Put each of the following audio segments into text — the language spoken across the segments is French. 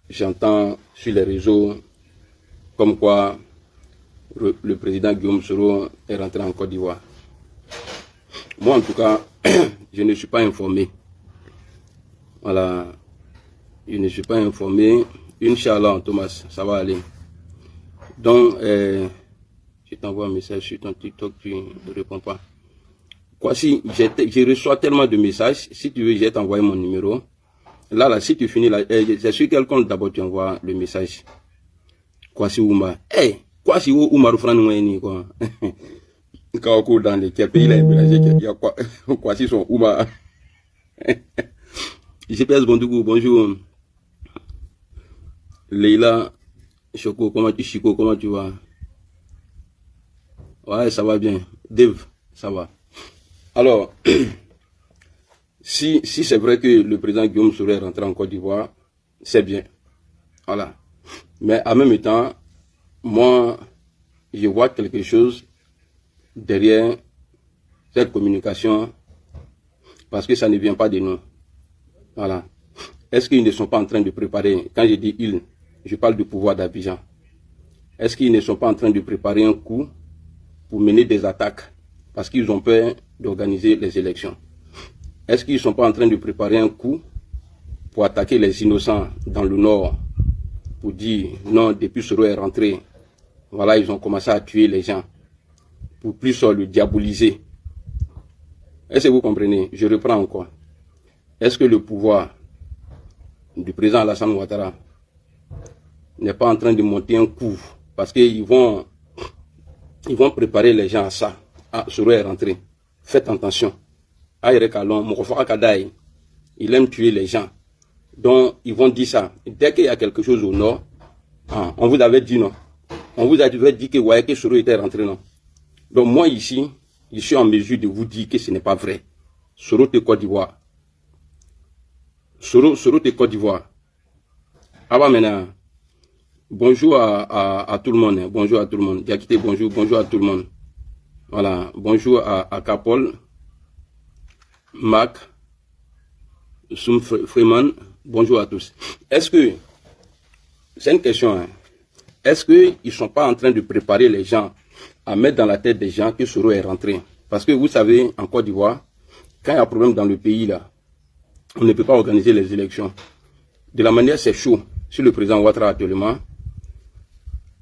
j'entends sur les réseaux comme quoi le président Guillaume Soro est rentré en Côte d'Ivoire. Moi, en tout cas, je ne suis pas informé. Voilà, je ne suis pas informé. Inch'Allah, Thomas, ça va aller. Donc, je t'envoie un message sur ton TikTok, tu ne réponds pas. Quoi, si je reçois tellement de messages, si tu veux, je vais t'envoyer mon numéro. Là, si tu finis là, je suis quelqu'un d'abord, tu envoies le message. Quoi, si Ouma, quoi, si Ouma Rufran, quoi. Quand dans les pays là, il y a quoi, quoi, si son Ouma. GPS Bondougou, bonjour. Leila, Choco, Chico, comment tu vas? Ouais, ça va bien. Dave, ça va. Alors, si c'est vrai que le président Guillaume Soro est rentré en Côte d'Ivoire, c'est bien. Voilà. Mais en même temps, moi, je vois quelque chose derrière cette communication parce que ça ne vient pas de nous. Voilà. Est-ce qu'ils ne sont pas en train de préparer, quand je dis ils, je parle du pouvoir d'Abidjan, est-ce qu'ils ne sont pas en train de préparer un coup pour mener des attaques parce qu'ils ont peur d'organiser les élections? Est-ce qu'ils ne sont pas en train de préparer un coup pour attaquer les innocents dans le nord, pour dire non, depuis Soro est rentré, voilà, ils ont commencé à tuer les gens, pour plus le diaboliser? Est-ce que vous comprenez? Je reprends encore. Est-ce que le pouvoir du président Alassane Ouattara n'est pas en train de monter un coup parce qu'ils vont préparer les gens à ça? Ah, Soro est rentré. Faites attention. Il aime tuer les gens. Donc, ils vont dire ça. Dès qu'il y a quelque chose au nord, on vous avait dit non. On vous avait dit que Soro était rentré, non. Donc, moi ici, je suis en mesure de vous dire que ce n'est pas vrai. Soro de Côte d'Ivoire. Soro de Côte d'Ivoire. Ah bah maintenant, bonjour à tout le monde. Hein. Bonjour à tout le monde. Diakité, bonjour à tout le monde. Voilà, bonjour à Capol, Mac, Soum Freeman, bonjour à tous. Est-ce que, c'est une question, hein, est-ce qu'ils ne sont pas en train de préparer les gens à mettre dans la tête des gens que Soro est rentré? Parce que vous savez, en Côte d'Ivoire, quand il y a un problème dans le pays, là, on ne peut pas organiser les élections. De la manière, c'est chaud sur le président Ouattara actuellement.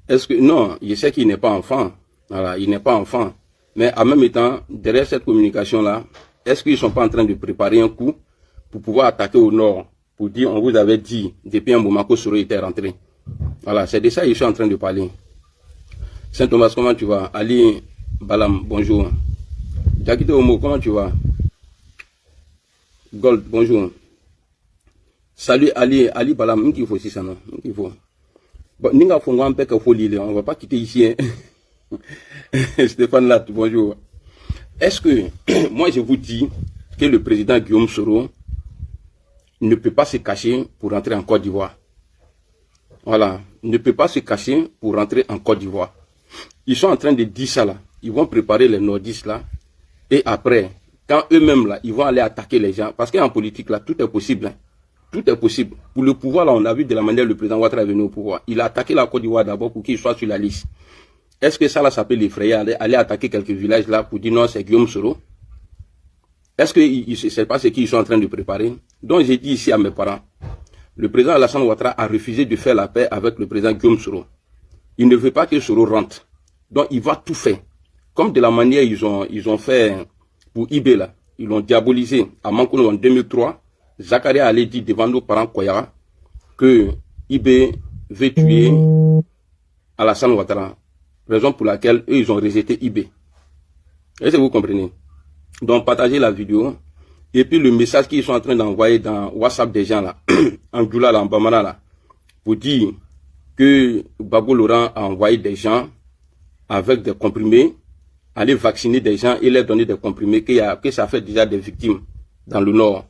Est-ce que, non, je sais qu'il n'est pas enfant. Voilà, il n'est pas enfant. Mais en même temps, derrière cette communication-là, est-ce qu'ils ne sont pas en train de préparer un coup pour pouvoir attaquer au nord, pour dire, on vous avait dit, depuis un moment que Soro était rentré? Voilà, c'est de ça que je suis en train de parler. Saint Thomas, comment tu vas? Ali Balam, bonjour. Jakite Omo, comment tu vas? Gold, bonjour. Salut Ali Balam, il faut aussi ça, non? Il faut. Bon, on ne va pas quitter ici. Hein? Stéphane Lat, bonjour. Est-ce que, moi je vous dis que le président Guillaume Soro ne peut pas se cacher pour rentrer en Côte d'Ivoire? Voilà, ne peut pas se cacher pour rentrer en Côte d'Ivoire. Ils sont en train de dire ça là. Ils vont préparer les nordistes là. Et après, quand eux-mêmes là, ils vont aller attaquer les gens. Parce qu'en politique là, tout est possible. Hein. Tout est possible. Pour le pouvoir là, on a vu de la manière dont le président Ouattara est venu au pouvoir. Il a attaqué la Côte d'Ivoire d'abord pour qu'il soit sur la liste. Est-ce que ça là, ça peut l'effrayer, aller attaquer quelques villages là pour dire non, c'est Guillaume Soro? Est-ce que c'est pas ce qu'ils sont en train de préparer? Donc j'ai dit ici à mes parents, le président Alassane Ouattara a refusé de faire la paix avec le président Guillaume Soro. Il ne veut pas que Soro rentre. Donc il va tout faire. Comme de la manière ils ont fait pour IB là. Ils l'ont diabolisé à Mankono en 2003. Zakaria allait dire devant nos parents Koyara que IB veut tuer Alassane Ouattara. Raison pour laquelle eux, ils ont rejeté IB. Est-ce que vous comprenez? Donc, partagez la vidéo. Et puis, le message qu'ils sont en train d'envoyer dans WhatsApp des gens là, en Djoula, là, en Bamana, là, pour dire que Babo Laurent a envoyé des gens avec des comprimés, aller vacciner des gens et leur donner des comprimés, que ça fait déjà des victimes dans le nord,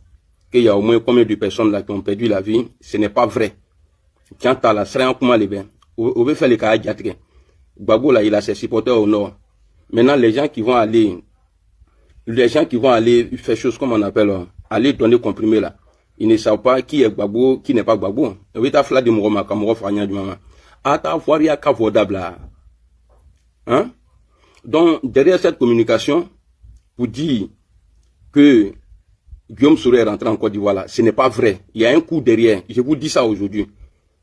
qu'il y a au moins combien de personnes là qui ont perdu la vie. Ce n'est pas vrai. Quand à la serait en comment les bains, on veut faire les cas diatriques. Gbagbo là, il a ses supporters au nord. Maintenant, les gens qui vont aller faire choses comme on appelle, aller donner comprimé là. Ils ne savent pas qui est Gbagbo, qui n'est pas Gbagbo. Oui, t'as flat de Mouroma, comme Mouroma Fagnan du maman. Ah, t'as voir, il y a qu'à là. Hein? Donc, derrière cette communication, pour dire que Guillaume Soro est rentré en Côte d'Ivoire là, ce n'est pas vrai. Il y a un coup derrière. Je vous dis ça aujourd'hui.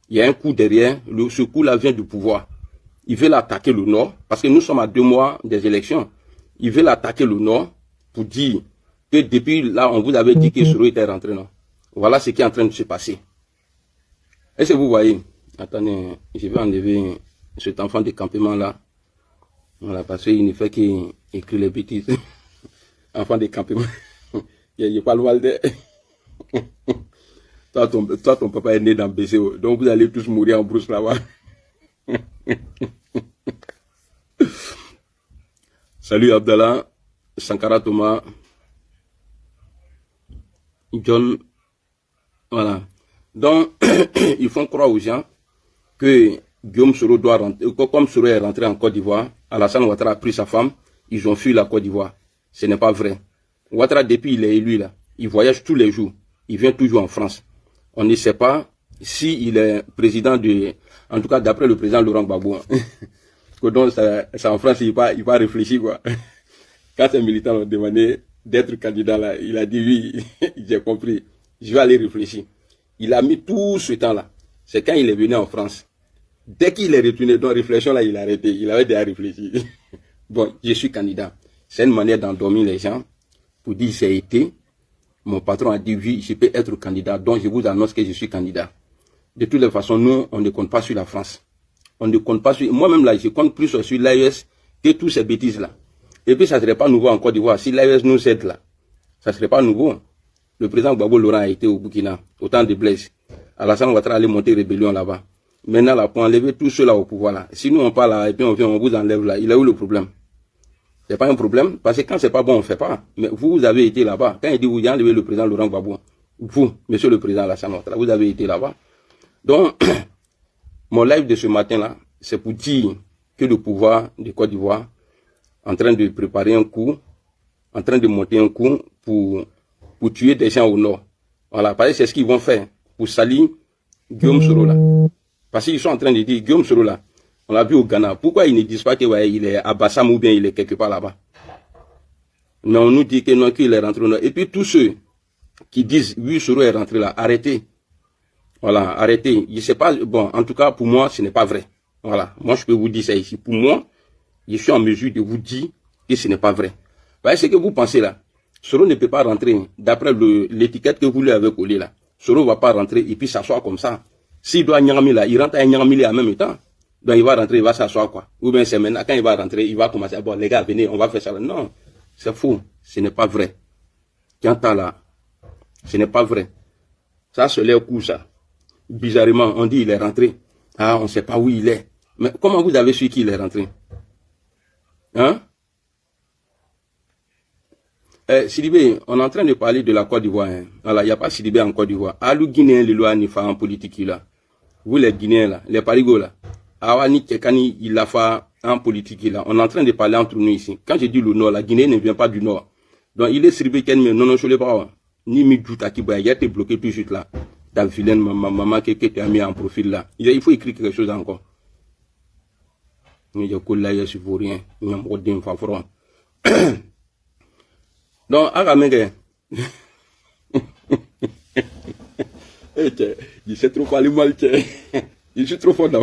Il y a un coup derrière. Ce coup-là vient du pouvoir. Ils veulent attaquer le Nord, parce que nous sommes à 2 mois des élections. Ils veulent attaquer le Nord pour dire que depuis là, on vous avait dit que Soro était rentré, non? Voilà ce qui est en train de se passer. Est-ce que vous voyez? Attendez, je vais enlever cet enfant de campement là. Voilà, parce qu'il ne fait qu'écrire les bêtises. Enfant de campement. Il parle mal de... toi, ton papa est né dans BCO. Donc vous allez tous mourir en brousse là-bas. Salut Abdallah, Sankara Thomas, John, voilà. Donc, ils font croire aux gens que Guillaume Soro doit rentrer, comme Soro est rentré en Côte d'Ivoire, Alassane Ouattara a pris sa femme, ils ont fui la Côte d'Ivoire. Ce n'est pas vrai. Ouattara, depuis il est élu là, il voyage tous les jours, il vient toujours en France. On ne sait pas s'il est président de, en tout cas d'après le président Laurent Gbagbo. Donc, ça en France, il va réfléchir quoi. Quand ces militants ont demandé d'être candidat là, il a dit oui, j'ai compris, je vais aller réfléchir. Il a mis tout ce temps-là. C'est quand il est venu en France. Dès qu'il est retourné dans la réflexion là, il a arrêté. Il avait déjà réfléchi. Bon, je suis candidat. C'est une manière d'endormir les gens pour dire j'ai été. Mon patron a dit oui, je peux être candidat. Donc je vous annonce que je suis candidat. De toutes les façons, nous, on ne compte pas sur la France. On ne compte pas sur... Moi-même là, je compte plus sur l'AES que toutes ces bêtises là. Et puis ça ne serait pas nouveau en Côte d'Ivoire. Si l'AES nous aide là, ça ne serait pas nouveau. Le président Gbagbo Laurent a été au Burkina, au temps de Blaise. Alassane Ouattara allait monter rébellion là-bas. Maintenant, là, pour enlever tous ceux-là au pouvoir, là. Si nous, on parle là, et puis on vient, on vous enlève là, il a eu le problème. C'est pas un problème, parce que quand c'est pas bon, on fait pas. Mais vous avez été là-bas. Quand il dit, vous avez enlevé le président Laurent Gbagbo, vous, monsieur le président Alassane Ouattara, vous avez été là-bas. Donc, mon live de ce matin-là, c'est pour dire que le pouvoir de Côte d'Ivoire, en train de préparer un coup, en train de monter un coup pour tuer des gens au nord. Voilà, parce que c'est ce qu'ils vont faire pour salir Guillaume Soro là. Parce qu'ils sont en train de dire, Guillaume Soro là, on l'a vu au Ghana. Pourquoi ils ne disent pas qu'il est à Bassam ou bien il est quelque part là-bas? Mais on nous dit que non, qu'il est rentré au nord. Et puis tous ceux qui disent, oui, Soro est rentré là, arrêtez. Voilà, arrêtez. Je sais pas, bon, en tout cas, pour moi, ce n'est pas vrai. Voilà, moi je peux vous dire ça ici. Pour moi, je suis en mesure de vous dire que ce n'est pas vrai. Vous voyez ce que vous pensez là? Soro ne peut pas rentrer, d'après l'étiquette que vous lui avez collée là. Soro ne va pas rentrer et puis s'asseoir comme ça. S'il doit Nyangami là, il rentre à Nyangami en même temps. Donc il va rentrer, il va s'asseoir quoi. Ou bien c'est maintenant, quand il va rentrer, il va commencer, bon les gars, venez, on va faire ça. Non, c'est faux, ce n'est pas vrai. Quant à là, ce n'est pas vrai. Ça, c'est leur coup ça. Bizarrement, on dit il est rentré. Ah, on ne sait pas où il est. Mais comment vous avez su qu'il est rentré? Hein? Sidibé, on est en train de parler de la Côte d'Ivoire. Hein. Voilà, il n'y a pas Sidibé en Côte d'Ivoire. Alou Guinéen, les lois n'y en politique là. Vous les Guinéens là, les Parigots là. Awani Tchekani, il a fait en politique là. On est en train de parler entre nous ici. Quand je dis le Nord, la Guinée ne vient pas du Nord. Donc il est Sidibé Ken, mais non, je ne l'ai pas. Ni Midjouta qui il a été bloqué tout de suite là. Ta vilaine maman qui t'a mis en profil là. Il faut écrire quelque chose encore. Il y a que là, il y a sur rien. Il y a un mot d'infafron. Donc, Agamenge, je sais trop parler mal, je suis trop fort là.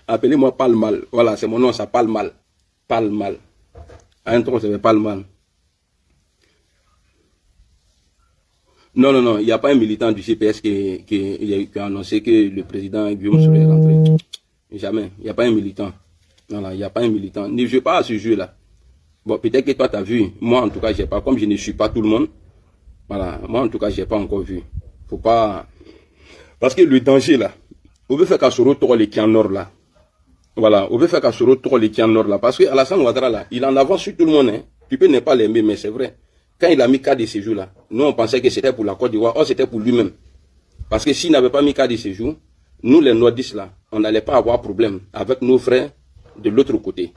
Appelez-moi Parle Mal. Voilà, c'est mon nom, ça parle mal. Parle mal. Un truc, ça parle mal. Non, non, non, il n'y a pas un militant du CPS qui a annoncé que le président Guillaume Soro est rentré. Jamais. Il n'y a pas un militant. Voilà, il n'y a pas un militant. Ne joue pas à ce jeu-là. Bon, peut-être que toi, tu as vu. Moi, en tout cas, j'ai pas. Comme je ne suis pas tout le monde. Voilà. Moi, en tout cas, j'ai pas encore vu. Faut pas. Parce que le danger, là. On veut faire qu'à Soro tourne les qui en nord, là. Voilà. On veut faire qu'à Soro tourne les qui en nord, là. Parce que Alassane Ouattara, là, il en avance sur tout le monde, hein. Tu peux ne pas l'aimer, mais c'est vrai. Quand il a mis cas de séjour, là, nous, on pensait que c'était pour la Côte d'Ivoire. Or, c'était pour lui-même. Parce que s'il n'avait pas mis cas de séjour, nous, les nordistes, là, on n'allait pas avoir problème avec nos frères de l'autre côté.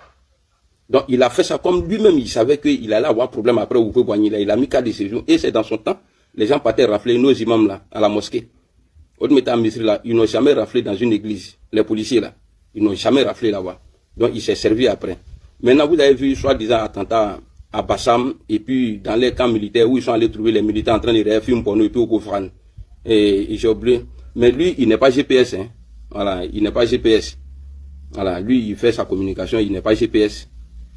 Donc, il a fait ça comme lui-même. Il savait qu'il allait avoir problème après au Boigny. Il a mis cas de séjour. Et c'est dans son temps. les gens partaient rafler nos imams là, à la mosquée. Là, ils n'ont jamais raflé dans une église. Les policiers là, ils n'ont jamais raflé là-bas. Donc il s'est servi après. Maintenant, vous avez vu, soi-disant, attentat à Bassam, et puis dans les camps militaires où ils sont allés trouver les militaires en train de réaffirmer pour nous, et puis au Koufran. Et j'ai oublié. Mais lui, il n'est pas GPS. Hein. Voilà, il n'est pas GPS. Voilà, lui, il fait sa communication, il n'est pas GPS.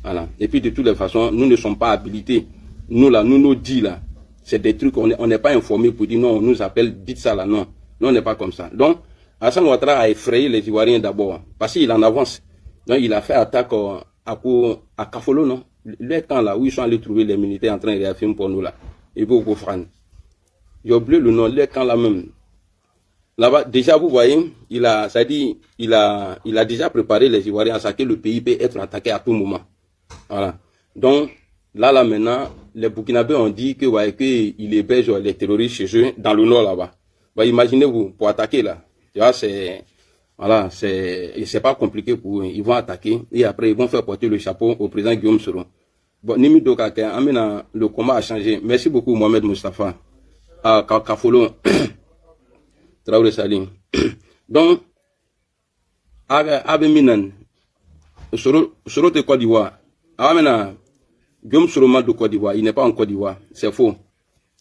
Voilà. Et puis de toutes les façons, nous ne sommes pas habilités. Nous là, nous dit là, c'est des trucs, on n'est pas informé pour dire non, on nous appelle, dites ça là, non. Non, on n'est pas comme ça. Donc, Alassane Ouattara a effrayé les Ivoiriens d'abord, parce qu'il en avance. Donc, il a fait attaque à Kafolo, non? Les camps là, où ils sont allés trouver les militaires en train de réaffirmer pour nous là. Et puis au Koufran. J'ai oublié le nom, les camps là même. Là-bas, déjà, vous voyez, il a déjà préparé les Ivoiriens à ça que le pays peut être attaqué à tout moment. Voilà. Donc, là, maintenant, les Burkinabés ont dit que, ouais, qu'il héberge les terroristes chez eux, dans le nord, là-bas. Bah, imaginez-vous, pour attaquer, là. Tu vois, voilà, c'est pas compliqué pour eux. Ils vont attaquer, et après, ils vont faire porter le chapeau au président Guillaume Soro. Bon, Nimi Dokake, le combat a changé. Merci beaucoup, Mohamed Mustafa. À Kafolo. Traoré Salim. Donc, Abe Minan, Soro de Côte d'Ivoire. Maintenant, Guillaume Soro de Côte d'Ivoire, il n'est pas en Côte d'Ivoire, c'est faux.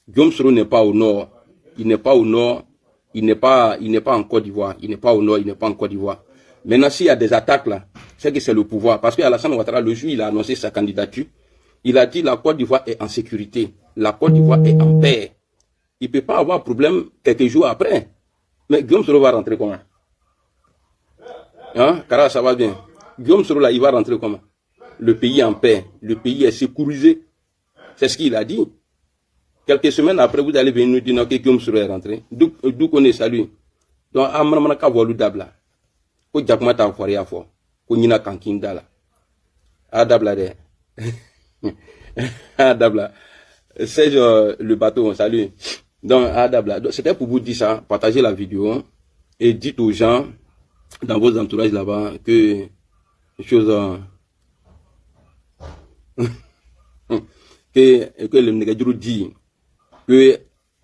Guillaume Soro n'est pas au nord, il n'est pas au nord, il n'est pas en Côte d'Ivoire, il n'est pas au nord, il n'est pas en Côte d'Ivoire. Maintenant, s'il y a des attaques là, c'est que c'est le pouvoir. Parce que Alassane Ouattara, le jour, il a annoncé sa candidature. Il a dit la Côte d'Ivoire est en sécurité, la Côte d'Ivoire est en paix. Il ne peut pas avoir problème quelques jours après. Mais Guillaume Soro va rentrer comment? Hein? Car ça va bien. Guillaume Soro là, il va rentrer comment? Le pays est en paix, le pays est sécurisé. C'est ce qu'il a dit. Quelques semaines après, vous allez venir nous dire que Guillaume Soro est rentré. D'où connaît ça lui? Donc, à Manamaka Volou Dabla. Ko Jakma ta foire à fort. Ko Nina Kankinda là. À Dabla de. À Dabla. C'est le bateau, salut. Donc, à Dabla. C'était pour vous dire ça. Partagez la vidéo. Et dites aux gens, dans vos entourages là-bas, que chose. Que le Négajuru dit que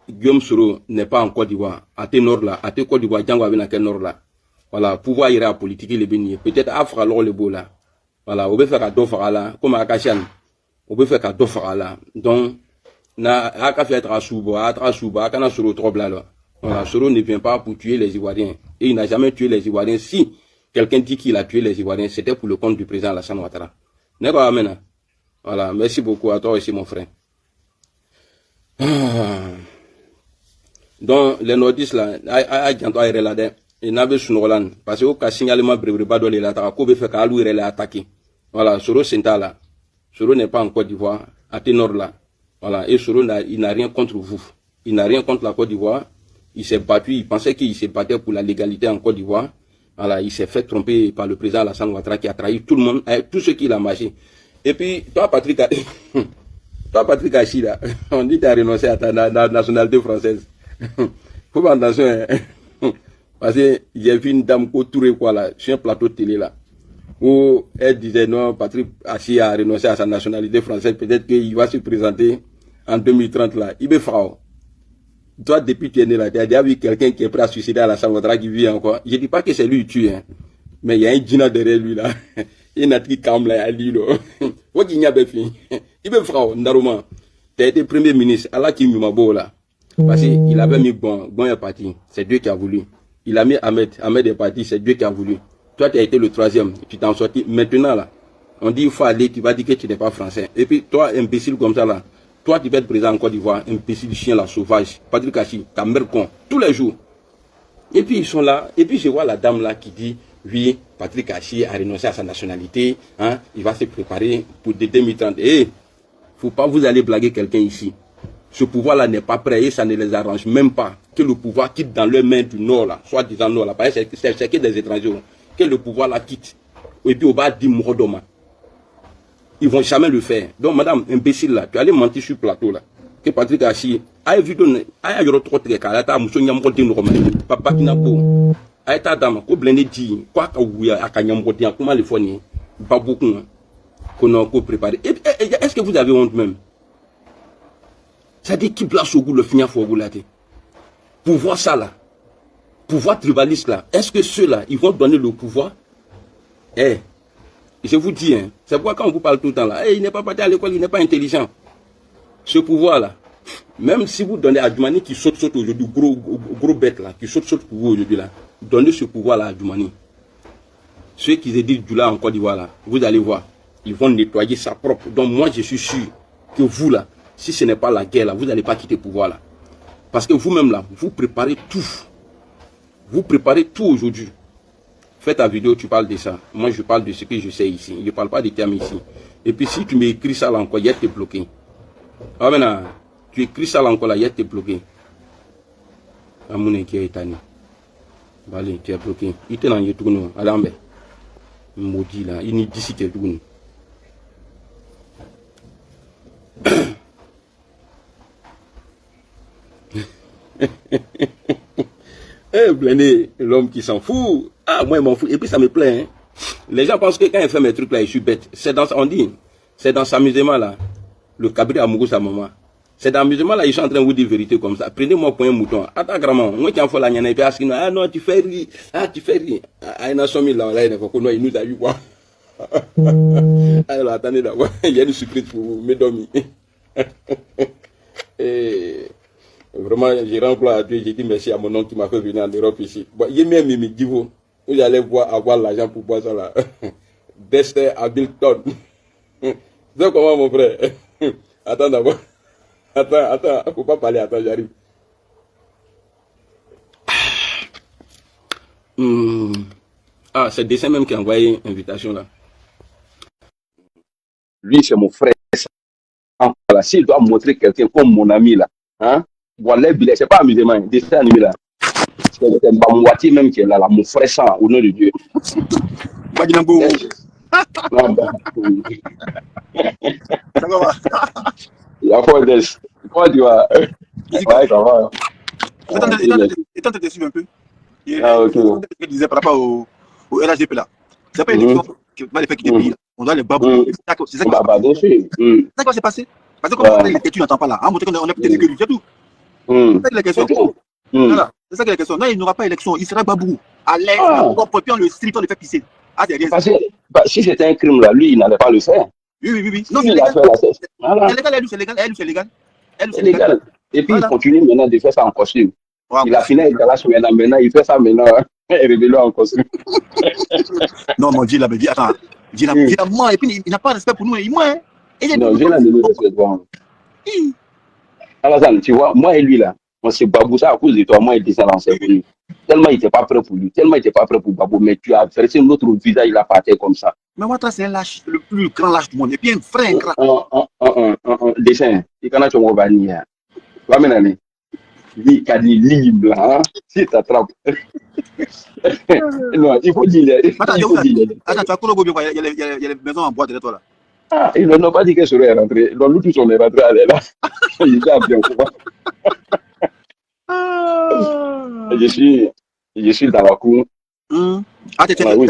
Guillaume Soro n'est pas en Côte d'Ivoire, à tes nord là, à tes Côte d'Ivoire, Django avec quel nord là. Voilà, pouvoir ir à la politique, les bénis. Peut-être Afra alors le beau là. Voilà, on peut faire à Dofara là, comme à Kachan. On peut faire à Dofara là. Donc, na à Kafi à Souba, à Kana Soro trop là. Voilà, Soro ne vient pas pour tuer les Ivoiriens. Et il n'a jamais tué les Ivoiriens. Si quelqu'un dit qu'il a tué les Ivoiriens, c'était pour le compte du président Alassane Ouattara. N'est-ce pas, amen? Voilà, merci beaucoup à toi aussi, mon frère. Donc, les nordistes là, ils n'avaient pas parce que au cas signalement brébréba dans les latara, qu'on veut faire qu'à lui attaquer. Voilà, Soro Senta là. Soro n'est pas en Côte d'Ivoire, à Ténor là. Voilà, et Soro il n'a rien contre vous. Il n'a rien contre la Côte d'Ivoire. Il s'est battu, il pensait qu'il se battait pour la légalité en Côte d'Ivoire. Voilà, il s'est fait tromper par le président Alassane Ouattara qui a trahi tout le monde, tout ce qu'il a mâché. Et puis, toi, Patrick Achille, on dit que tu as renoncé à ta nationalité française. Faut faire attention, hein. Parce que j'ai vu une dame autourée quoi là, sur un plateau de télé là, où elle disait non, Patrick Achille a renoncé à sa nationalité française, peut-être qu'il va se présenter en 2030 là. Il me fera. Toi, depuis que tu es né là, tu as déjà vu quelqu'un qui est prêt à suicider à la Ouattara qui vit encore. Je ne dis pas que c'est lui qui tue, hein. Mais il y a un djinna derrière lui là. Il n'a qui calme là, il dit là. Il me fera, Ndaruma. Tu as été premier ministre, Allah qui m'a beau là. Parce qu'il avait mis bon est parti. C'est Dieu qui a voulu. Il a mis Ahmed est parti, c'est Dieu qui a voulu. Toi, tu as été le troisième, tu t'en sorti. Maintenant là, on dit il faut aller, tu vas dire que tu n'es pas français. Et puis toi, imbécile comme ça là, toi tu vas être présent en Côte d'Ivoire, imbécile chien là, sauvage, Patrick Achille, ta mère con, tous les jours. Et puis ils sont là, et puis je vois la dame là qui dit, oui, Patrick Achille a renoncé à sa nationalité, hein, il va se préparer pour 2030. Eh, faut pas vous aller blaguer quelqu'un ici. Ce pouvoir-là n'est pas prêt et ça ne les arrange même pas que le pouvoir quitte dans leurs mains du Nord, là, soit disant Nord, là, parce que c'est que des étrangers, que le pouvoir là quitte. Et puis on va dire Mourodoma. Ils vont jamais le faire. Donc, madame, imbécile là, tu allais mentir sur le plateau là. Que Patrick Achille, aïe, vu donner, aïe, yoro trop très calme, ta mousso nyamrote normal, papa qui n'a pas. Aïe, ta dame, ko blende dit, quoi qu'à ouya, à kanyamrote, comment les fournier, pas beaucoup, qu'on a préparé. Est-ce que vous avez honte même? Ça dit qui place au goût le finir pour là. Pouvoir ça là, pouvoir tribaliste là, est-ce que ceux-là, ils vont donner le pouvoir? Eh, je vous dis, hein, c'est pourquoi quand on vous parle tout le temps là, il n'est pas parti à l'école, il n'est pas intelligent. Ce pouvoir là, même si vous donnez à Djoumani qui saute aujourd'hui, gros bête là, qui saute pour vous aujourd'hui là, donnez ce pouvoir là à Djoumani. Ceux qui se disent du là en Côte d'Ivoire là, vous allez voir, ils vont nettoyer ça propre. Donc moi je suis sûr que vous là, si ce n'est pas la guerre là, vous n'allez pas quitter le pouvoir là. Parce que vous-même là, vous préparez tout. Vous préparez tout aujourd'hui. Fais ta vidéo, tu parles de ça. Moi je parle de ce que je sais ici. Je ne parle pas des termes ici. Et puis si tu m'écris ça là encore, hier t'es bloqué. Ah maintenant, tu écris ça là encore là, hier t'es bloqué. Amoune qui est étani. Allez, tu es bloqué. Il était dans Yetounou, à l'ambé. Maudit là, il n'y dit si tu es tout. Eh, blindé, l'homme qui s'en fout. Ah, moi, il m'en fout. Et puis, ça me plaît. Hein. Les gens pensent que quand il fait mes trucs là, je suis bête. C'est dans, on dit, c'est dans cet amusement là. Le cabri amoureux, sa maman. C'est dans l'amusement là, ils sont en train de vous dire vérité comme ça. Prenez-moi pour un mouton. Attends, grand-maman. Moi, qui en fais la nienne, et puis, ah non, tu fais rire. Ah, tu fais rire. Ah, il y a 100 000 là, il nous a eu quoi. Alors, attendez d'abord. Il y a une surprise pour vous, mesdames. Et vraiment, j'ai rendu à Dieu, j'ai dit merci à mon oncle qui m'a fait venir en Europe ici. Bon, il y a même Mimi Divo, vous allez voir, avoir l'argent pour boire ça là. Dexter Hamilton. C'est comment mon frère? Attends d'abord. Attends, faut pas parler, attends, j'arrive. Ah, c'est le dessin même qui a envoyé invitation là. Lui, c'est mon frère. Voilà, s'il doit montrer quelqu'un comme mon ami là, hein, voilà, c'est pas amusement, dessin animé là. C'est Bamouati même qui est là, mon frère sang, au nom de Dieu. Il y a quoi d'est? Quoi tu vas? Ouais, ça va. Et tant que tu suivi un peu. Ah, ok. Je disais par rapport au LHDP là. C'est pas une élection qui va les faire quitter le pays. On doit les babou. C'est ça qui va se passer. Parce que comme tu n'entends pas là, on montre qu'on est peut-être que lui, c'est tout. C'est ça la question. Voilà. C'est ça qui est la question. Non, il n'y aura pas d'élection, il sera babou. À l'aise, on le slip, on le fait pisser. Ah, c'est rien. Parce que si c'était un crime là, lui, il n'allait pas le faire. Oui. Non, c'est légal. C'est légal. C'est légal. Et puis il continue maintenant de faire ça en costume. Il a fini avec la maintenant, il fait ça maintenant. Et révélé en costume. Non, mon Dieu, là, mais attends. Dieu là, et puis il n'a pas de respect pour nous, il moins. Non, Dieu n'a donné respect pour moi. Alassane, tu vois, moi et lui là, on s'est baboussé à cause de toi, moi et descend dans ses venus. Tellement il n'était pas prêt pour lui, tellement il n'était pas prêt pour Babou, mais tu as versé notre visage, il a parté comme ça. Mais moi, c'est un lâche, le plus grand lâche du monde, et puis un frère grand. Dessin, il can't tu vas venir. Va mener. Lui, qui a dit libre, hein, si t'attrapes. Non, il faut dire. Attends, tu as quoi le bien, il y a les maisons en bois derrière toi là. Ah, ils n'ont pas dit que je serais rentré. Nous tous on est rentrés à là. Il est bien Je suis dans la cour. Ah, tu es où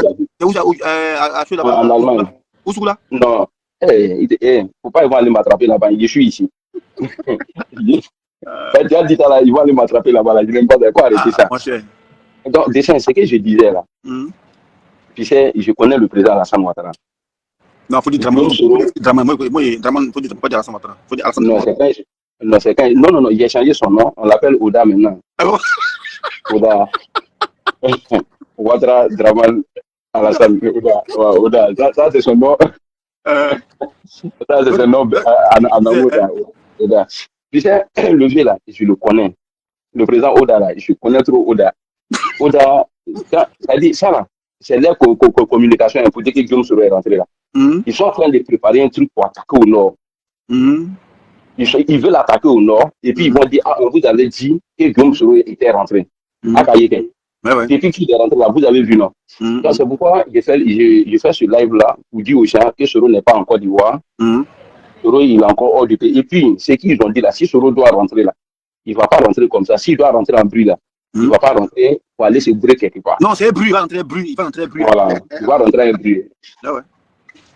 là-bas? En Allemagne. Où est-ce là? Non. Faut pas aller m'attraper là-bas. Je suis ici. Tu as dit là, ils vont aller m'attraper là-bas. Je n'aime pas de quoi arrêter ça. Donc, dessin, c'est ce que je disais là. Tu sais, je connais le président Alassane Ouattara. Non, faut dire Draman. Faut dire pas Alassane Ouattara. Faut dire Alassane Ouattara. Non, il a changé son nom. On l'appelle Oda maintenant. Oda. Ouattara, Draman, Alassane, Oda. Ça, c'est son nom. Ça, c'est son nom en Oda. Tu sais, le vieux là, je le connais. Le président Oda là, je connais trop Oda. Oda, ça dit ça là, c'est leur communication pour dire que Guillaume Soro est rentré là. Ils sont en train de préparer un truc pour attaquer au nord. Ils veulent attaquer au nord et puis ils vont dire, ah, vous avez dit que Guillaume Soro était rentré. À Kayeke. Depuis qu'il est rentré là, vous avez vu, non? Donc c'est pourquoi je fais ce live là pour dire aux gens que Soro n'est pas en Côte d'Ivoire. Soro, il est encore hors du pays. Et puis, ce qu'ils ont dit là, si Soro doit rentrer là, il ne va pas rentrer comme ça. S'il doit rentrer en bruit là, il ne va pas rentrer pour aller se brûler quelque part. Non, c'est bruit, il va rentrer bruit. Voilà, il va rentrer en bruit.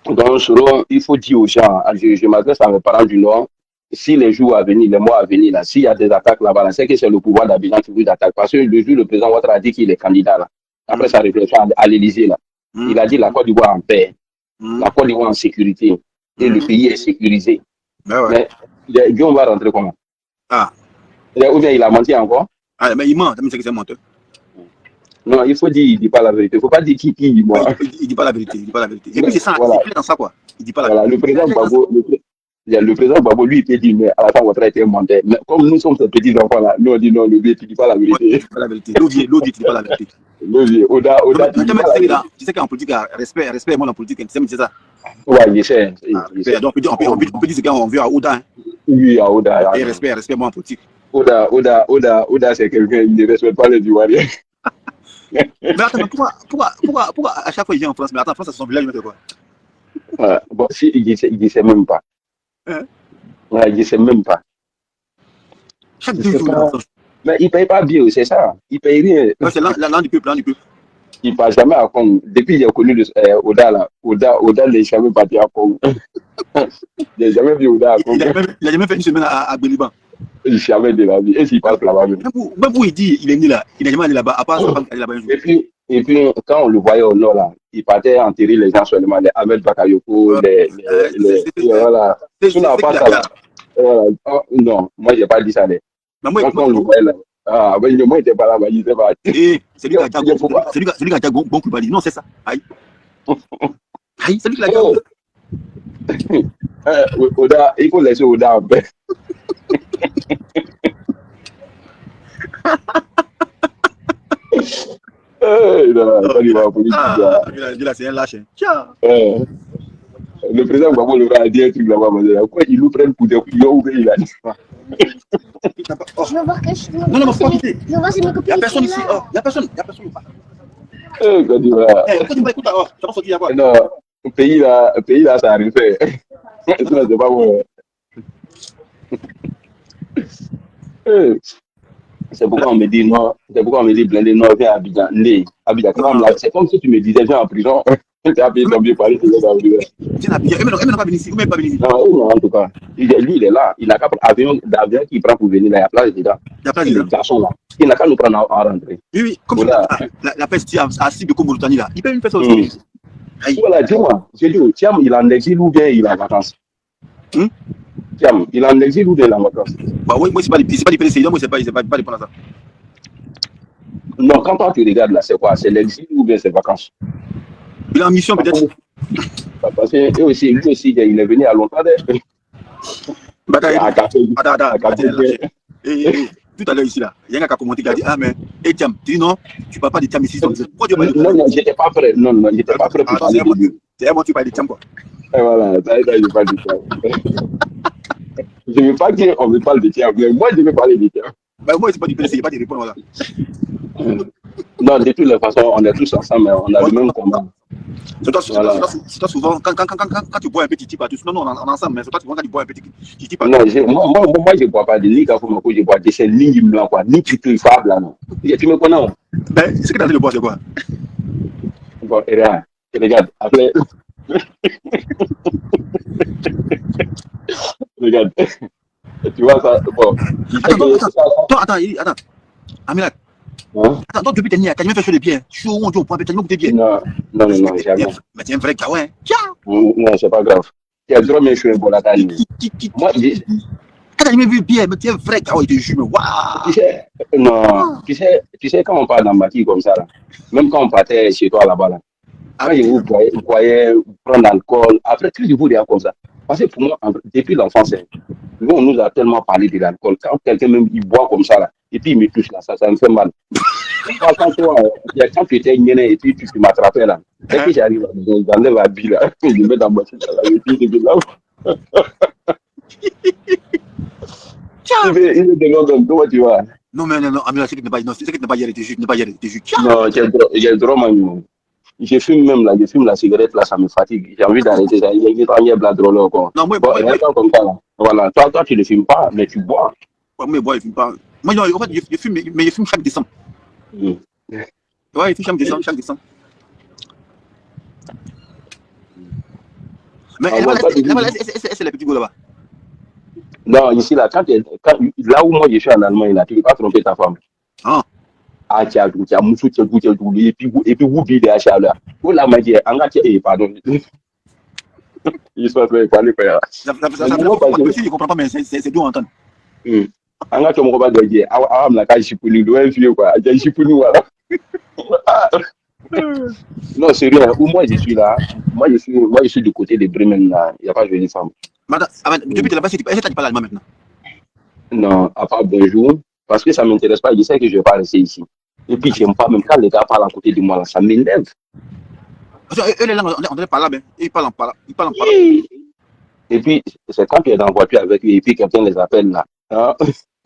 Donc, Soro, il faut dire aux gens, je m'adresse à mes parents du Nord, si les jours à venir, les mois à venir, là, s'il y a des attaques là-bas, c'est que c'est le pouvoir d'Abidjan qui vous attaque. Parce que le jour, le président Ouattara a dit qu'il est candidat, là, après sa réflexion à l'Élysée, là, il a dit la Côte d'Ivoire en paix, la Côte d'Ivoire en sécurité, et le pays est sécurisé. Mais Guillaume va rentrer comment? Ou bien il a menti encore? Mais il ment, c'est que c'est menteur. Non, il faut dire, il ne dit pas la vérité. Il ne faut pas dire qui dit moi. Il ne dit pas la vérité. Et puis c'est ça, voilà. c'est dans ça quoi. Il ne dit pas la vérité. Le président Gbagbo, lui, il peut dire, mais Alassane Ouattara était menteur. Mais comme nous sommes ces petits enfants-là, nous on dit non, le vieux, tu ne dis pas la vérité. Tu ne dis pas la vérité. L'audier, tu ne dis pas la vérité. L'audier, Oda, tu sais qu'en politique, respect, moi en politique, c'est ça. Ouais, il sait. Donc on peut dire ce qu'on veut à Oda. Oui, à Oda. Et respect, moi en politique. Oda, c'est quelqu'un, il ne respecte pas les Ivoiriens. Mais attends, pourquoi à chaque fois il vient en France? Mais attends, France, c'est son village, mais quoi? Bon, si, il ne sait même pas. Ouais, il ne sait même pas. Chaque 2 jours. Mais il ne paye pas bien, c'est ça. Il ne paye rien. Ouais, c'est l'an du peuple, Il ne passe jamais à Congo. Depuis qu'il a connu Oda, là, Oda n'est jamais parti à Congo. Il n'a jamais vu Oda à Congo. Il n'a jamais fait une semaine à Béliban. Jamais de la vie. Et s'il passe là-bas même. Même où il dit il est né là, il n'a jamais allé là-bas, à part ça, aller là-bas un jour. Et puis, quand on le voyait au nord, là, il partait enterrer les gens seulement, les Ahmed Bakayoko, voilà. Non, moi, je n'ai pas dit ça. Quand on le voyait là, moi, il n'était pas là-bas, il n'était pas. C'est lui qui a dit bon Koulibaly. Non, c'est ça. Aïe, c'est lui qui l'a dit. Oda, il faut laisser Oda en paix. C'est un lâche. Le président Gbagbo le va dire un truc là-bas. Pourquoi ils nous prennent pour des couillons? Il a dit ça. Je veux voir quelque chose. Non, faut quitter. Je veux voir si mes copines. Il n'y a personne ici. Il n'y a personne. Écoute, tu vas sortir là-bas. Non, le pays là, ça arrive. C'est pas bon. C'est pourquoi on me dit non, c'est pourquoi on me dit blindé non, viens à Abidjan. C'est comme si tu me disais viens en prison. Tu as payé ton billet pour aller te mettre en prison. Viens à Abidjan. Il n'a pas venu ici. Ou même pas venu ici. Non, en tout cas. Lui, il est là. Il n'a qu'à prendre l'avion qu'il prend pour venir là. Il y a place dedans. Il y a place dedans. Les garçons là. Il n'a qu'à nous prendre en rentrée. Oui, comme voilà. La peste à Cible de Mauritanie là. Il peut même faire ça aussi. Voilà, dis-moi. J'ai dit, Thiam, il est en exil ou bien il est en vacances? Thiam, il est en exil ou bien il est en vacances? Bah oui, moi, c'est pas des précédents, moi, c'est pas dépendant de ça. Non, quand toi tu regardes là, c'est quoi? C'est l'exil ou bien c'est vacances? Il est en mission peut-être. Parce que lui aussi, il est venu à longtemps. Tout à l'heure ici là, il y a un gars qui a commenté qui a dit ah mais Thiam, tu dis non, tu parles pas de Thiam ici. Non, j'étais pas prêt. Non, j'étais pas prêt pour parler de lui. C'est un bon tu parles de Thiam quoi. Et voilà, ça je parle de Thiam. Je ne veux pas qu'on me parle de Thiam, mais moi je veux parler de Thiam. Ben moi c'est pas du PDC, il n'y a pas de répondre là. Non, de toutes les façons, on est tous ensemble, mais on a le même combat. C'est toi souvent, quand tu bois un petit type, non, on est ensemble, mais c'est toi souvent quand tu bois un petit type. Non, moi je ne bois pas de ni Kafumako, je bois de c'est ni blanc, quoi, ni Tito Fab là, non. Tu me connais? Ben, ce que tu as dit de boire, c'est quoi? Bon, et là, regarde, après. Regarde. Tu vois ça? Bon. Attends. Amilat. Attends, depuis t'as jamais fait chaud de pied. Chaud, on dit au point, t'as jamais goûté bien. Non, jamais. Mais t'es un vrai kawa, hein. Non, c'est pas grave. Tu as trop bien joué pour la taille. Moi, quand t'as jamais vu bien, mais t'es un vrai kawa, il te jure, waouh. Tu sais, quand on parle dans Baki comme ça, là, même quand on partait chez toi là-bas, là, quand vous voyez prendre l'alcool, après, qu'est-ce que vous dire comme ça? Parce que pour moi, depuis l'enfance, nous, on nous a tellement parlé de l'alcool. Quand quelqu'un même il boit comme ça, là, et puis il me touche là, ça me fait mal. Quand tu étais gêné et puis tu m'attrapais là, dès que j'arrive, j'enlève la bille là, je mets dans ma tête là, et puis je là. Il me demande comment tu vas. Non, Amila, c'est que tu n'as pas hier été juste, Non, j'ai trop mal. Je fume même là, la cigarette là, ça me fatigue. J'ai envie d'arrêter ça. Il y a un bla drôle quoi. Non, moi, comme ça là. Voilà, toi tu ne fumes pas, mais tu bois. Moi, je fume pas. Moi, en fait, je fume, mais je fume chaque décembre. Ouais, je fume chaque décembre. Mais là-bas, c'est les petits gars là-bas. Non, ici, là, là où moi je suis en Allemagne, là, tu ne peux pas tromper ta femme. Ah. Ah, tu as moussou, tu as goûté, et puis vous vivez à chaleur. Pour la magie, en gâte, pardon. Ils sont en train de parler, frère. Ça ne comprend pas, mais c'est doux à entendre. En gâte, on va dire, ah, la cage, je suis pour nous, quoi. Je suis pour nous, voilà. Non, c'est rien. Où moi je suis là, moi je suis du côté de Bremen là. Il n'y a pas de jolie femme. Madame, depuis que tu es là-bas, est-ce que tu parles allemand maintenant? Non, à part bonjour, parce que ça ne m'intéresse pas. Je sais que je ne vais pas rester ici. Et puis, je n'aime pas, même quand les gars parlent à côté de moi, là, ça m'énerve. Eux, les langues, on est par là, mais ils parlent en parlant. Et puis, c'est quand tu es dans la voiture avec eux et puis quelqu'un les appelle là. Hein?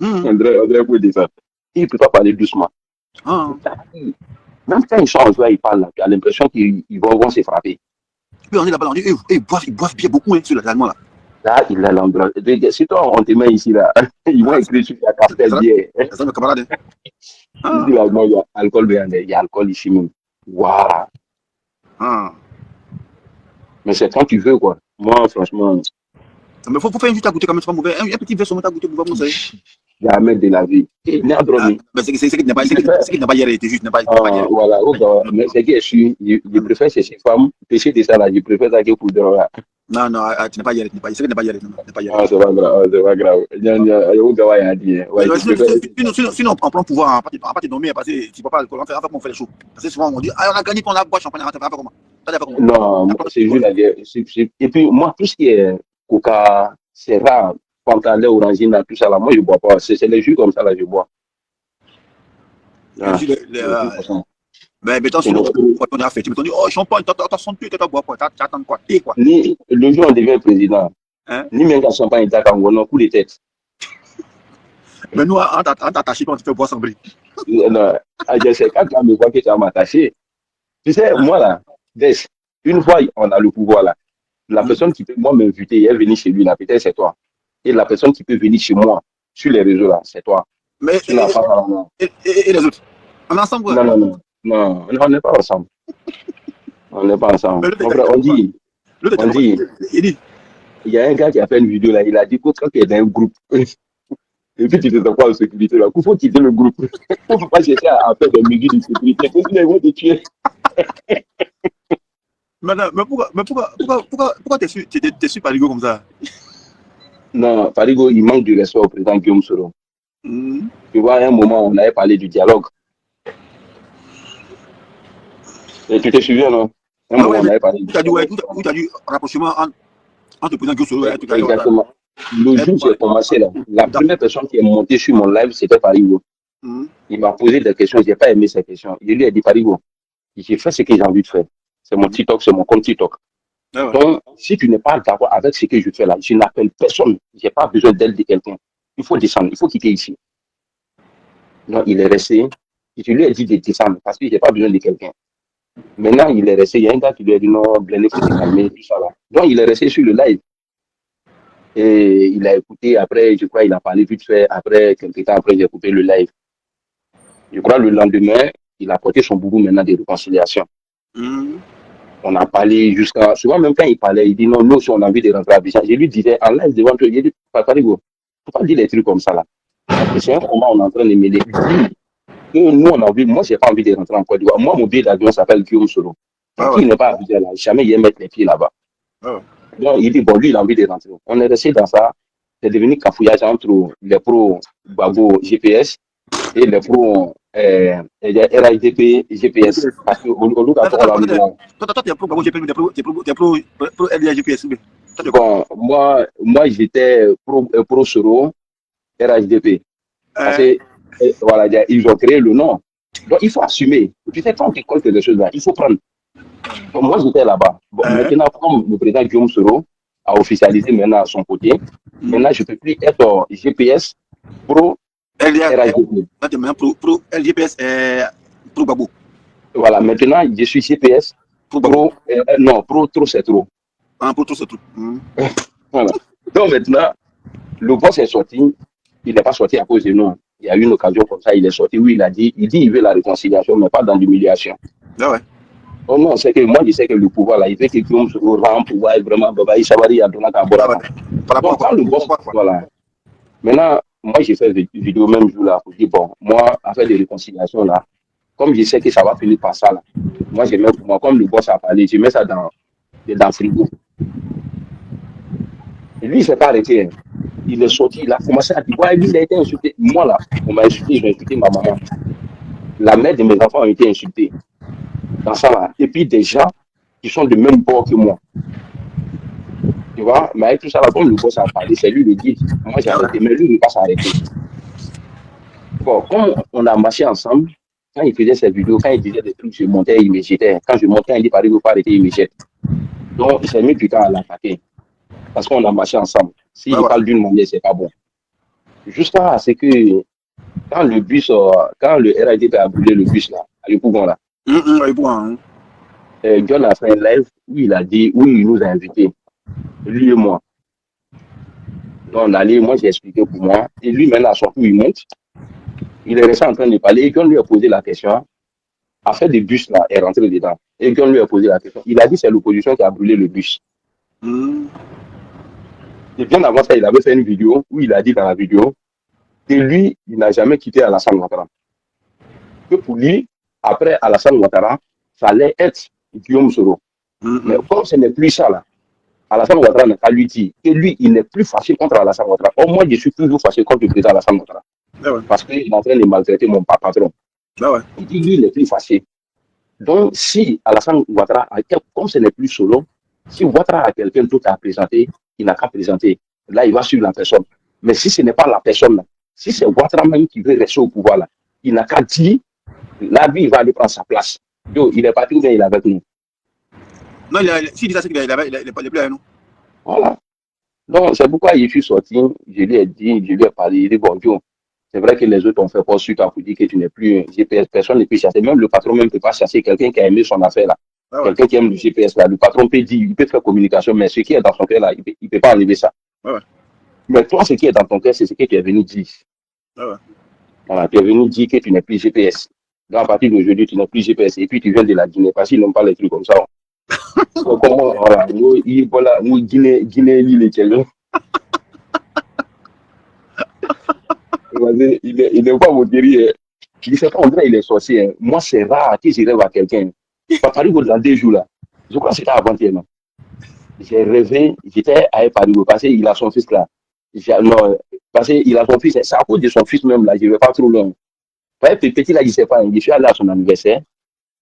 André peut dire ça. Il ne peut pas parler doucement. Même quand ils sont en joie, ils parlent là. Tu as l'impression qu'ils vont se frapper. Puis on est là-bas, on dit, ils boivent bien beaucoup hein, sur l'allemand là. Là, il a l'endroit. Si toi, on te met ici là, ils vont écrire sur la carte bière. C'est ça, mes camarades. Ici, là, il y a alcool, il y a alcool ici même. Waouh! Mais c'est quand tu veux, quoi. Moi, franchement. Mais faut faire juste à goûter quand même, c'est pas mauvais. Un petit verre sur à goûter pour voir, vous savez. Jamais de la vie. Mais c'est qu'il n'a pas hier, il juste n'a pas hier. Voilà, mais c'est que je préfère ces femmes, pécher de ça là, je préfère ça que pour de là. Non, tu n'as pas hier, c'est qu'il n'a pas hier. Ah, c'est pas grave. Sinon, on prend pouvoir, on pas te nommer, parce que tu ne peux pas alcool, on fait les choses. Parce que souvent, on dit, on a gagné qu'on a boit champagne, on va faire comment? Non, c'est juste la guerre. Et puis, moi, tout ce qui est coca, c'est rare. Pantalon, orangina, tout ça là, moi je bois pas. C'est les jus comme ça là, je bois. Mais mettons, sinon, on a fait, tu me dis, oh, champagne, t'as senti, t'as bois quoi, t'attends quoi, t'es quoi. Ni le jour on devient président, ni même quand champagne t'as quand on a coup de tête. Mais nous, on t'a attaché, on te fait boire sans bris. Non, je sais quand tu me vois que tu vas m'attacher. Tu sais, moi là, une fois on a le pouvoir là, la personne qui peut moi m'inviter et venir chez lui là, peut-être c'est toi. Et la personne qui peut venir chez moi sur les réseaux là, c'est toi. Mais et les autres? On est ensemble? Non, on n'est pas ensemble. On n'est pas ensemble. On dit, il y a un gars qui a fait une vidéo là, il a dit que quand il est dans un groupe, et puis tu te sens pas en sécurité là, il faut quitter le groupe. Il ne faut pas chercher à faire des mesures de sécurité, parce qu'ils vont te tuer. Madame, mais pourquoi t'es su Parigo comme ça? Non, Parigo, il manque du respect au président Guillaume Soro. Tu vois, à un moment, on avait parlé du dialogue. Et tu te souviens, non? Un moment, on avait parlé du dialogue. Où tu as dit rapprochement entre le président Guillaume Soro et tout. Exactement. Le jour où j'ai commencé, là, la première personne qui est montée sur mon live, c'était Parigo. Il m'a posé des questions, je n'ai pas aimé ces questions. Je lui ai dit, Parigo, j'ai fait ce que j'ai envie de faire. C'est mon TikTok, c'est mon compte TikTok. Donc, si tu n'es pas d'accord avec ce que je fais là, je n'appelle personne. Je n'ai pas besoin d'aide de quelqu'un. Il faut descendre, il faut quitter ici. Donc, il est resté. Et je lui ai dit de descendre parce que je n'ai pas besoin de quelqu'un. Maintenant, il est resté. Il y a un gars qui lui a dit non, Blende, il faut te calmer, tout ça là. Donc, il est resté sur le live. Et il a écouté. Après, je crois, il a parlé vite fait. Après, quelques temps après, j'ai coupé le live. Je crois le lendemain, il a porté son boubou maintenant de réconciliation. On a parlé jusqu'à... Souvent, même quand il parlait, il dit non, nous, si on a envie de rentrer à Abidjan, je lui disais en live devant toi, il dit, Parigo, il ne faut pas dire des trucs comme ça là. C'est un combat, on est en train de mêler. Nous, on a envie, moi, je n'ai pas envie de rentrer en Côte d'Ivoire. Moi, mon billet d'avion s'appelle Guillaume Soro. Il n'est pas à Abidjan là, jamais il mettre les pieds là-bas. Donc, il dit, bon, lui, il a envie de rentrer. On est resté dans ça. C'est devenu cafouillage entre les pros Babo GPS et les pros RHDP GPS. Parce que au lieu d'avoir toi, tu es pro Babo GPS, tu es pro RHDPS. Bon, moi j'étais pro Soro RHDP. Parce que, voilà, ils ont créé le nom. Donc, il faut assumer. Tu sais, quand tu colles quelque chose là, il faut prendre. Donc, moi, j'étais là-bas. Bon, maintenant, comme le président Guillaume Soro a officialisé maintenant à son côté, maintenant, je ne peux plus être GPS pro RHDP. Pro LGPS pro Babo. Voilà, maintenant, je suis GPS pro non, pro trop c'est trop. Pro trop c'est trop. Voilà. Donc, maintenant, le boss est sorti. Il n'est pas sorti à cause de nous. Il y a eu une occasion comme ça, il est sorti. Oui, il dit il veut la réconciliation, mais pas dans l'humiliation. Ah ouais. Oh non, c'est que moi, je sais que le pouvoir, là, il veut que Guillaume se rend pouvoir vraiment, il s'avère, il y a donné un bon. Quand le boss, voilà, Maintenant, moi, j'ai fait une vidéo même jour là pour dire, bon, moi, à faire des réconciliations là, comme je sais que ça va finir par ça là, moi, j'ai même pour moi, comme le boss a parlé, je mets ça dans le frigo. Et lui, il ne s'est pas arrêté. Hein. Il est sorti, il a commencé à dire, ouais, lui, il a été insulté. Moi là, on m'a insulté, ils ont insulté ma maman. La mère de mes enfants a été insultée. Dans ça là. Et puis des gens qui sont de même bord que moi. Tu vois, mais avec tout ça là, comme le boss a parlé, c'est lui le guide. Moi, j'ai arrêté, mais lui, il ne va pas s'arrêter. Bon, comme on a marché ensemble, quand il faisait ses vidéos, quand il disait des trucs, je montais, il me jetait. Quand je montais, il dit, il ne faut pas arrêter, il me jette. Donc, il s'est mis plus tard à l'attaquer. Parce qu'on a marché ensemble. S'il parle d'une manière, c'est pas bon. Jusqu'à ce que, quand le bus, quand le RADP a brûlé le bus là, à Yopougon là, John a fait un live où il a dit, où il nous a invités, lui et moi. Donc, on allait, moi j'ai expliqué pour moi, et lui maintenant, à son tour, il monte. Il est resté en train de parler, et John lui a posé la question, a fait des bus là, est rentré dedans. Et John lui a posé la question. Il a dit c'est l'opposition qui a brûlé le bus. Et bien avant ça, il avait fait une vidéo où il a dit dans la vidéo que lui, il n'a jamais quitté Alassane Ouattara. Que pour lui, après Alassane Ouattara, ça allait être Guillaume Soro. Mais comme ce n'est plus ça là, Alassane Ouattara n'a pas lui dit que lui, il n'est plus fâché contre Alassane Ouattara. Au moins, je suis toujours fâché contre le président Alassane Ouattara. Parce qu'il est en train de maltraiter mon patron. Il dit lui, il n'est plus fâché. Donc, si Alassane Ouattara, comme ce n'est plus solo, si Ouattara a quelqu'un d'autre à présenter, il n'a qu'à présenter. Là, il va suivre la personne. Mais si ce n'est pas la personne, là, si c'est Ouattara même qui veut rester au pouvoir, là, il n'a qu'à dire, là, lui, il va aller prendre sa place. Yo, il est parti ou bien il est avec nous. Non, s'il dit ça, c'est qu'il n'est pas avec nous. Voilà. Donc, c'est pourquoi je suis sorti, je lui ai dit, je lui ai parlé, il dit, bon, Dieu, c'est vrai que les autres ont fait pas suite à vous dire que tu n'es plus GPS, personne ne peut chasser. Même le patron ne peut pas chasser quelqu'un qui a aimé son affaire là. Quelqu'un qui aime le GPS là. Le patron peut dire, il peut faire communication, mais ce qui est dans son cœur là, il ne peut pas enlever ça. Mais toi, ce qui est dans ton cœur, c'est ce que tu es venu dire. Voilà, tu es venu dire que tu n'es plus GPS. Donc, à partir d'aujourd'hui, tu n'es plus GPS. Et puis, tu viens de la Guinée, parce qu'ils n'ont pas les trucs comme ça. Donc, comment, voilà, nous, Guinée, l'île est quelle? Il n'est pas modéré. Je ne sais pas, on dirait qu'il est sorcier. Hein. Moi, c'est rare que je rêve à quelqu'un. Parigo dans 2 jours là. Je crois que c'était avant-hier. J'ai rêvé, j'étais à Parigo parce qu'il a son fils là. Non, parce qu'il a son fils, c'est à cause de son fils même là, je ne vais pas trop loin. Petit là, je ne sais pas, je suis allé à son anniversaire.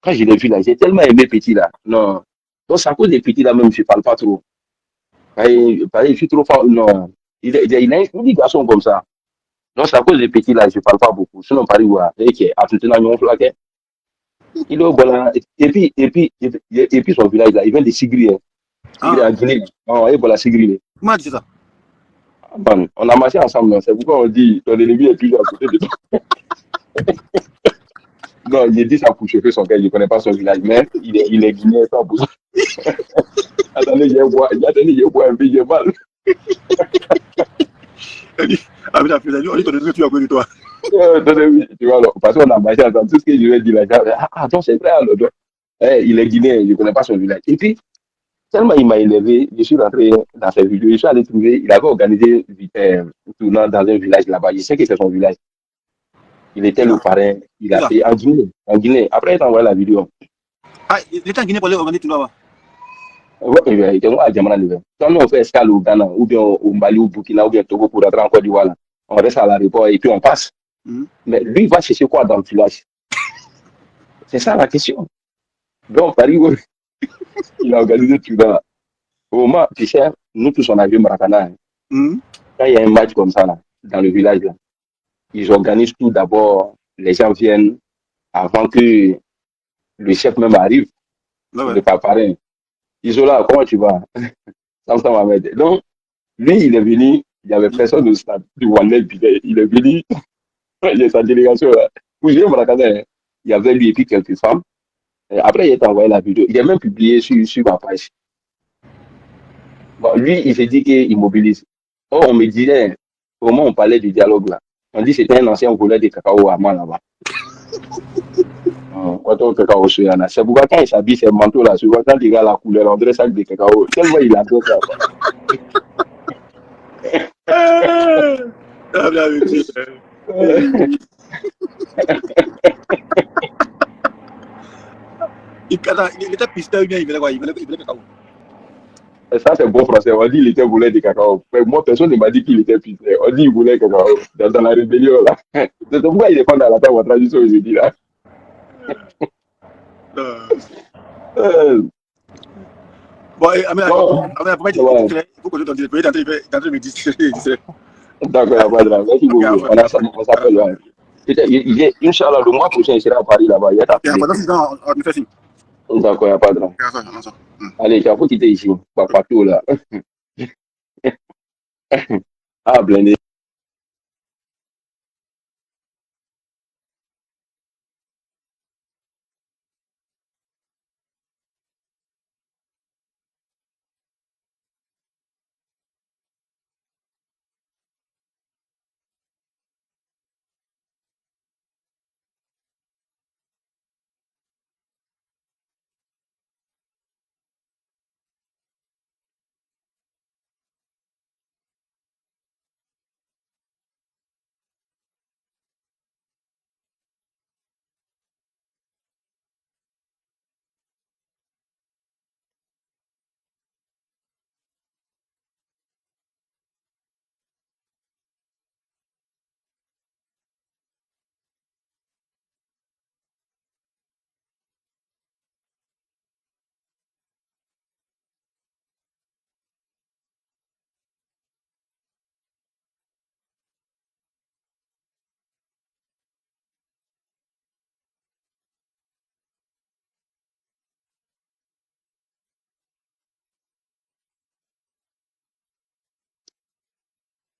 Quand je l'ai vu là, j'ai tellement aimé Petit là. Non. Donc, c'est à cause des petits là même, je ne parle pas trop. Parce que je suis trop fort. Non. Il a un garçon comme ça. Non, c'est à cause des petits là, je ne parle pas beaucoup. Sinon, Paris, ouais, à tout un flaquet. Il est voilà. Et puis son village là, il vient de Sigri. Il est à Guinée. Non, et voilà, Sigri. Comment tu sais ça? Bon, on a marché ensemble, c'est pourquoi on dit ton ennemi est toujours à côté de toi. Non, il dit ça pour chauffer son cœur, il ne connaît pas son village, mais il est guinéen sans besoin. Attendez, j'ai bois un peu, j'ai mal. Ah, mais on dit ton ennemi est toujours à côté de toi. Tu vois, parce qu'on a marché ensemble, tout ce que je lui ai dit là, donc c'est vrai, alors, il est guinéen, il ne connaît pas son village. Et puis, tellement il m'a élevé, je suis rentré dans ses vidéos, je suis allé trouver, il avait organisé un tournant dans un village là-bas, je sais que c'est son village. Il était le parrain, il a fait en Guinée. Après, il a envoyé la vidéo. Ah, il était en Guinée pour aller organiser tout là-bas. Oui, il était à Djamana. Quand on fait escale au Ghana, ou bien au Mali, au Burkina, ou bien au Togo pour rentrer en Côte d'Ivoire, on reste à l'aéroport et puis on passe. Mais lui, il va chercher quoi dans le village? C'est ça la question. Donc, Paris, il a organisé tout là. Au moment, tu sais, nous tous, on a vu Maracana. Quand il y a un match comme ça, là, dans le village, là, ils organisent tout d'abord. Les gens viennent avant que le chef même arrive. Le parrain. Isola, comment tu vas? Donc, lui, il est venu, il n'y avait personne au stade du Wannel, il est venu, il y a sa délégation là. Pour gérer Maracana, il y avait lui et puis quelques femmes. Et après, il a envoyé la vidéo. Il est même publié sur ma page. Bon, lui, il s'est dit qu'il mobilise. Oh, on me disait, au moment où on parlait du dialogue là, on dit que c'était un ancien voleur de cacao à moi là-bas. C'est pourquoi quand il s'habille ses manteaux là, souvent quand il regarde la couleur, on dirait sac de cacao. Tellement il adore ça. Ah, bien, oui. Il était pisté ou bien il voulait cacao. Ça, c'est bon français. On dit qu'il était voulait du cacao. Mais moi, personne ne m'a dit qu'il était pisté. On dit qu'il voulait cacao. Dans la rébellion, là. C'est pourquoi il est pas dans la table en tradition aujourd'hui, là. Bon, Amel, Bon, il faut que je te dise, il est en train de me distraire. d'accord, il n'y a pas de drame. Merci beaucoup. On s'appelle, ouais. Inch'Allah, le mois prochain, il sera à Paris, là-bas. Il va t'appeler. On me fait signe. D'accord, il n'y a pas de drame. Allez, il faut quitter ici. Pas partout, là. Ah, blindé.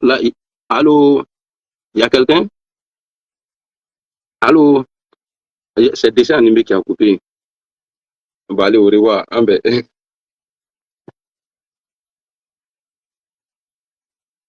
Là, allô, il y a quelqu'un? Allô? C'est déjà animé qui a coupé. On va aller au revoir.